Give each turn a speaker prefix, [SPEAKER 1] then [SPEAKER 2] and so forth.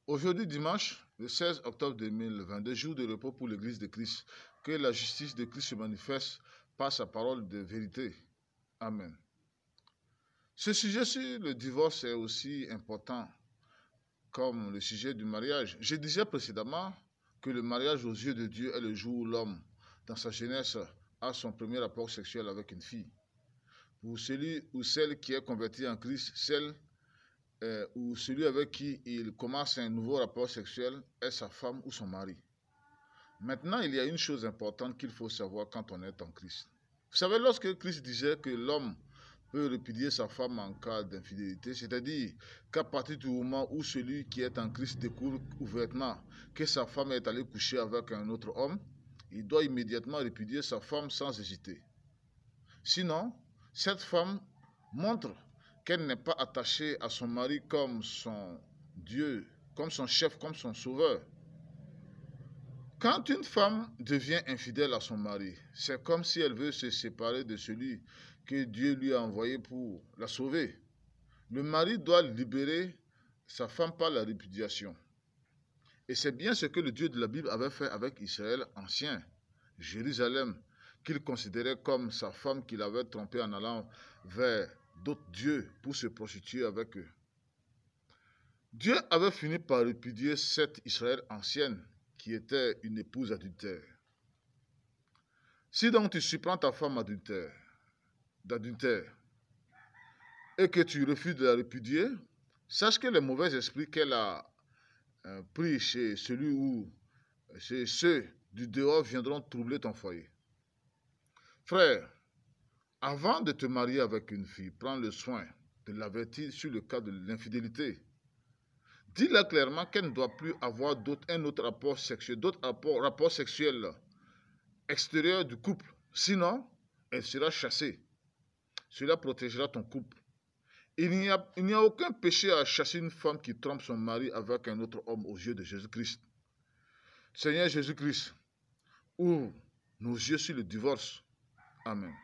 [SPEAKER 1] Aujourd'hui, dimanche, le 16 octobre 2022, jour de repos pour l'Église de Christ. Que la justice de Christ se manifeste par sa parole de vérité. Amen. Ce sujet sur le divorce est aussi important comme le sujet du mariage. Je disais précédemment que le mariage aux yeux de Dieu est le jour où l'homme, dans sa jeunesse, a son premier rapport sexuel avec une fille. Pour celui ou celle qui est convertie en Christ, ou celui avec qui il commence un nouveau rapport sexuel est sa femme ou son mari. Maintenant, il y a une chose importante qu'il faut savoir quand on est en Christ. Vous savez, lorsque Christ disait que l'homme peut répudier sa femme en cas d'infidélité, c'est-à-dire qu'à partir du moment où celui qui est en Christ découvre ouvertement que sa femme est allée coucher avec un autre homme, il doit immédiatement répudier sa femme sans hésiter. Sinon, cette femme montre qu'elle n'est pas attachée à son mari comme son Dieu, comme son chef, comme son sauveur. Quand une femme devient infidèle à son mari, c'est comme si elle veut se séparer de celui que Dieu lui a envoyé pour la sauver. Le mari doit libérer sa femme par la répudiation. Et c'est bien ce que le Dieu de la Bible avait fait avec Israël ancien, Jérusalem, qu'il considérait comme sa femme qu'il avait trompée en allant vers d'autres dieux pour se prostituer avec eux. Dieu avait fini par répudier cette Israël ancienne qui était une épouse adultère. Si donc tu surprends ta femme d'adultère et que tu refuses de la répudier, sache que les mauvais esprits qu'elle a pris chez chez ceux du dehors viendront troubler ton foyer. Frère, avant de te marier avec une fille, prends le soin de l'avertir sur le cas de l'infidélité. Dis-leur clairement qu'elle ne doit plus avoir un autre rapport sexuel, d'autres rapports sexuels extérieurs du couple. Sinon, elle sera chassée. Cela protégera ton couple. Il n'y a aucun péché à chasser une femme qui trompe son mari avec un autre homme aux yeux de Jésus-Christ. Seigneur Jésus-Christ, ouvre nos yeux sur le divorce. Amen.